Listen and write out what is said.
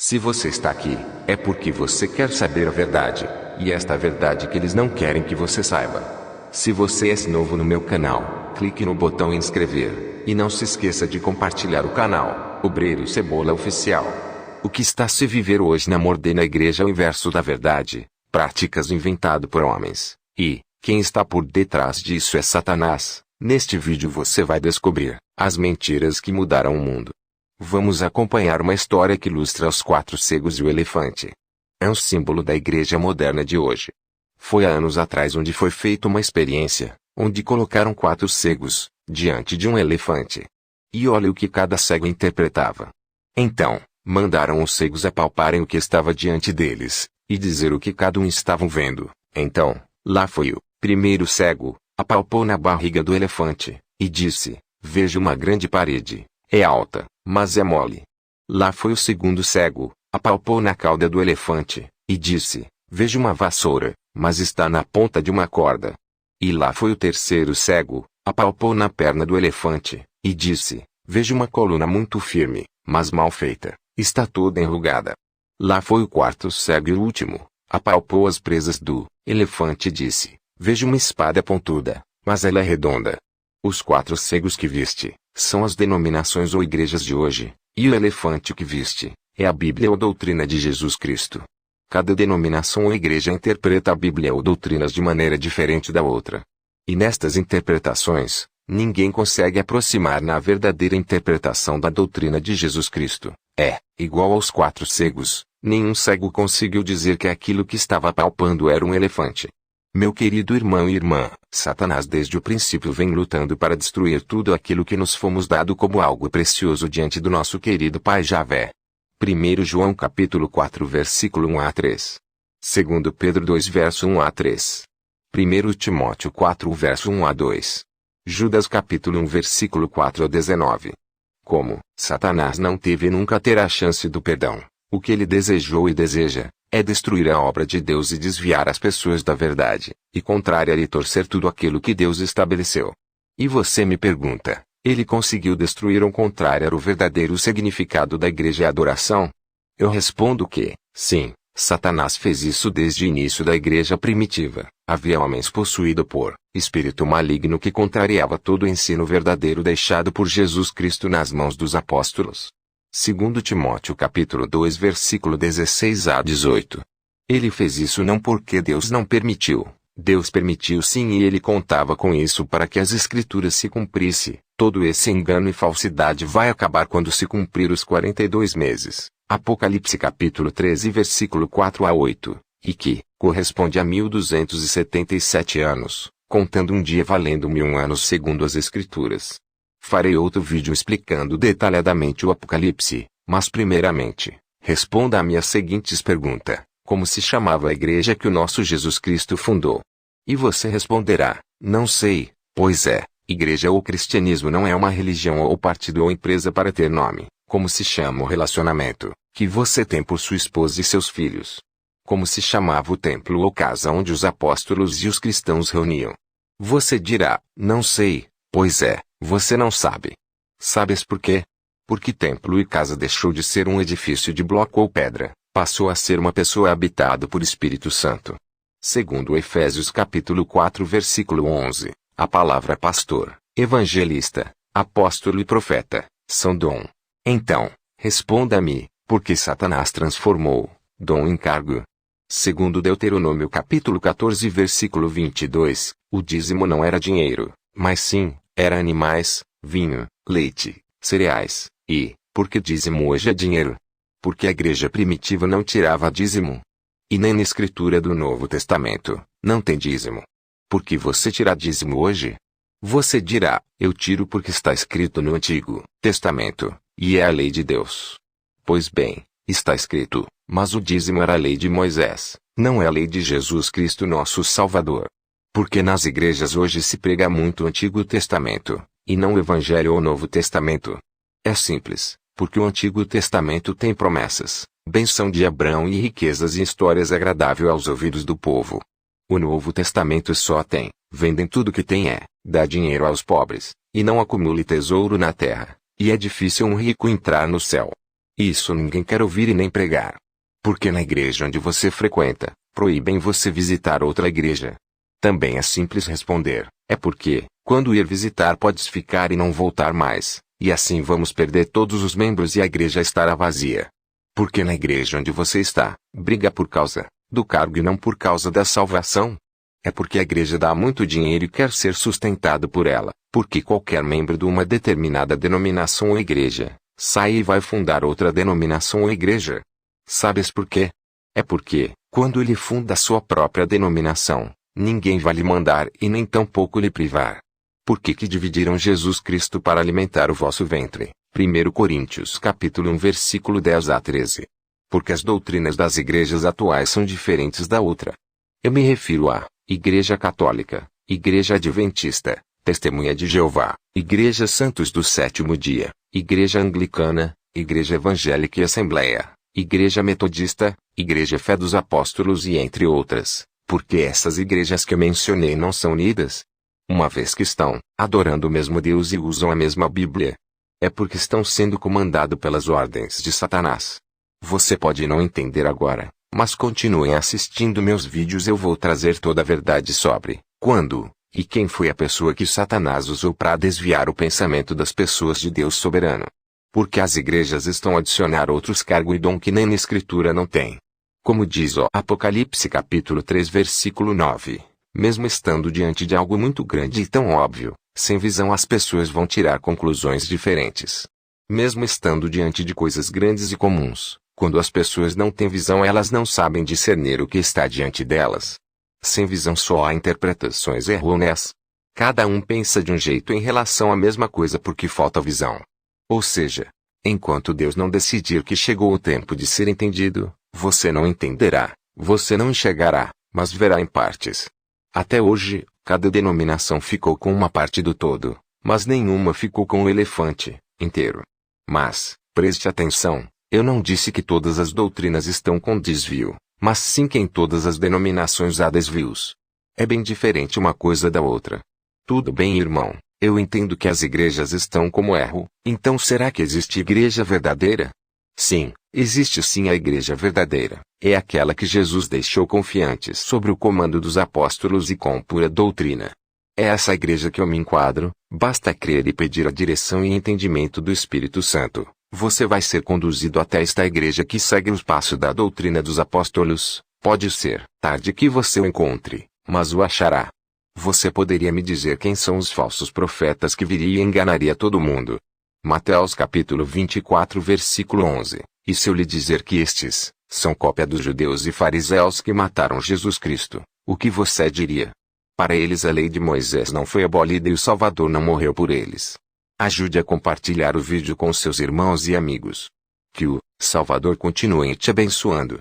Se você está aqui, é porque você quer saber a verdade, e esta é a verdade que eles não querem que você saiba. Se você é novo no meu canal, clique no botão inscrever, e não se esqueça de compartilhar o canal, Obreiro Cebola Oficial. O que está se viver hoje na Mordena Igreja é o inverso da verdade, práticas inventado por homens, e quem está por detrás disso é Satanás. Neste vídeo você vai descobrir as mentiras que mudaram o mundo. Vamos acompanhar uma história que ilustra os 4 cegos e o elefante. É um símbolo da igreja moderna de hoje. Foi há anos atrás onde foi feita uma experiência, onde colocaram 4 cegos diante de um elefante. E olha o que cada cego interpretava. Então, mandaram os cegos apalparem o que estava diante deles, e dizer o que cada um estava vendo. Então, lá foi o primeiro cego, apalpou na barriga do elefante, e disse: "Vejo uma grande parede. É alta, mas é mole." Lá foi o segundo cego, apalpou na cauda do elefante, e disse: "Vejo uma vassoura, mas está na ponta de uma corda." E lá foi o terceiro cego, apalpou na perna do elefante, e disse: "Vejo uma coluna muito firme, mas mal feita, está toda enrugada." Lá foi o quarto cego e o último, apalpou as presas do elefante e disse: "Vejo uma espada pontuda, mas ela é redonda." Os 4 cegos que viste são as denominações ou igrejas de hoje, e o elefante que viste é a Bíblia ou doutrina de Jesus Cristo. Cada denominação ou igreja interpreta a Bíblia ou doutrinas de maneira diferente da outra. E nestas interpretações, ninguém consegue aproximar na verdadeira interpretação da doutrina de Jesus Cristo. É igual aos 4 cegos, nenhum cego conseguiu dizer que aquilo que estava palpando era um elefante. Meu querido irmão e irmã, Satanás desde o princípio vem lutando para destruir tudo aquilo que nos fomos dado como algo precioso diante do nosso querido Pai Javé. 1 João capítulo 4 versículo 1 a 3. 2 Pedro 2 verso 1 a 3. 1 Timóteo 4 verso 1 a 2. Judas capítulo 1 versículo 4 a 19. Como Satanás não teve e nunca terá a chance do perdão, o que ele desejou e deseja é destruir a obra de Deus e desviar as pessoas da verdade, e contrariar e torcer tudo aquilo que Deus estabeleceu. E você me pergunta, ele conseguiu destruir ou contrariar o verdadeiro significado da igreja e adoração? Eu respondo que, sim, Satanás fez isso desde o início da igreja primitiva. Havia homens possuídos por espírito maligno que contrariava todo o ensino verdadeiro deixado por Jesus Cristo nas mãos dos apóstolos. 2 Timóteo capítulo 2 versículo 16 a 18. Ele fez isso não porque Deus não permitiu. Deus permitiu sim e ele contava com isso para que as escrituras se cumprissem. Todo esse engano e falsidade vai acabar quando se cumprir os 42 meses. Apocalipse capítulo 13 versículo 4 a 8. E que corresponde a 1277 anos, contando um dia valendo 1000 anos segundo as escrituras. Farei outro vídeo explicando detalhadamente o Apocalipse, mas primeiramente, responda a minha seguintes perguntas: como se chamava a igreja que o nosso Jesus Cristo fundou? E você responderá: não sei, pois igreja ou cristianismo não é uma religião ou partido ou empresa para ter nome. Como se chama o relacionamento que você tem por sua esposa e seus filhos? Como se chamava o templo ou casa onde os apóstolos e os cristãos reuniam? Você dirá: não sei, pois você não sabe. Sabes por quê? Porque templo e casa deixou de ser um edifício de bloco ou pedra, passou a ser uma pessoa habitada por Espírito Santo. Segundo Efésios capítulo 4 versículo 11, a palavra pastor, evangelista, apóstolo e profeta são dom. Então, responda-me, por que Satanás transformou dom em cargo? Segundo Deuteronômio capítulo 14 versículo 22, o dízimo não era dinheiro, mas sim, era animais, vinho, leite, cereais, e, por que dízimo hoje é dinheiro? Porque a igreja primitiva não tirava dízimo. E nem na escritura do Novo Testamento, não tem dízimo. Por que você tira dízimo hoje? Você dirá: eu tiro porque está escrito no Antigo Testamento, e é a lei de Deus. Pois bem, está escrito, mas o dízimo era a lei de Moisés, não é a lei de Jesus Cristo nosso Salvador. Porque nas igrejas hoje se prega muito o Antigo Testamento, e não o Evangelho ou o Novo Testamento. É simples, porque o Antigo Testamento tem promessas, bênção de Abraão e riquezas e histórias agradáveis aos ouvidos do povo. O Novo Testamento só tem: vendem tudo que tem dá dinheiro aos pobres, e não acumule tesouro na terra, e é difícil um rico entrar no céu. Isso ninguém quer ouvir e nem pregar. Porque na igreja onde você frequenta, proíbem você visitar outra igreja. Também é simples responder, é porque, quando ir visitar podes ficar e não voltar mais, e assim vamos perder todos os membros e a igreja estará vazia. Porque na igreja onde você está, briga por causa do cargo e não por causa da salvação. É porque a igreja dá muito dinheiro e quer ser sustentado por ela, porque qualquer membro de uma determinada denominação ou igreja, sai e vai fundar outra denominação ou igreja. Sabes por quê? É porque, quando ele funda sua própria denominação, ninguém vai lhe mandar e nem tampouco lhe privar. Por que dividiram Jesus Cristo para alimentar o vosso ventre? 1 Coríntios capítulo 1 versículo 10 a 13. Porque as doutrinas das igrejas atuais são diferentes da outra. Eu me refiro à Igreja Católica, Igreja Adventista, Testemunha de Jeová, Igreja Santos do Sétimo Dia, Igreja Anglicana, Igreja Evangélica e Assembleia, Igreja Metodista, Igreja Fé dos Apóstolos e entre outras, porque essas igrejas que eu mencionei não são unidas. Uma vez que estão adorando o mesmo Deus e usam a mesma Bíblia, é porque estão sendo comandados pelas ordens de Satanás. Você pode não entender agora, mas continuem assistindo meus vídeos, eu vou trazer toda a verdade sobre quando e quem foi a pessoa que Satanás usou para desviar o pensamento das pessoas de Deus soberano. Porque as igrejas estão a adicionar outros cargos e dom que nem na Escritura não tem. Como diz o Apocalipse capítulo 3 versículo 9, mesmo estando diante de algo muito grande e tão óbvio, sem visão as pessoas vão tirar conclusões diferentes. Mesmo estando diante de coisas grandes e comuns, quando as pessoas não têm visão elas não sabem discernir o que está diante delas. Sem visão só há interpretações errôneas. Cada um pensa de um jeito em relação à mesma coisa porque falta visão. Ou seja, enquanto Deus não decidir que chegou o tempo de ser entendido, você não entenderá, você não enxergará, mas verá em partes. Até hoje, cada denominação ficou com uma parte do todo, mas nenhuma ficou com o elefante inteiro. Mas, preste atenção, eu não disse que todas as doutrinas estão com desvio, mas sim que em todas as denominações há desvios. É bem diferente uma coisa da outra. Tudo bem, irmão, eu entendo que as igrejas estão como erro, então será que existe igreja verdadeira? Sim, existe sim a igreja verdadeira, é aquela que Jesus deixou confiantes sobre o comando dos apóstolos e com pura doutrina. É essa igreja que eu me enquadro, basta crer e pedir a direção e entendimento do Espírito Santo. Você vai ser conduzido até esta igreja que segue os passos da doutrina dos apóstolos. Pode ser tarde que você o encontre, mas o achará. Você poderia me dizer quem são os falsos profetas que viriam e enganaria todo mundo? Mateus capítulo 24 versículo 11. E se eu lhe dizer que estes são cópia dos judeus e fariseus que mataram Jesus Cristo, o que você diria? Para eles a lei de Moisés não foi abolida e o Salvador não morreu por eles. Ajude a compartilhar o vídeo com seus irmãos e amigos. Que o Salvador continue te abençoando.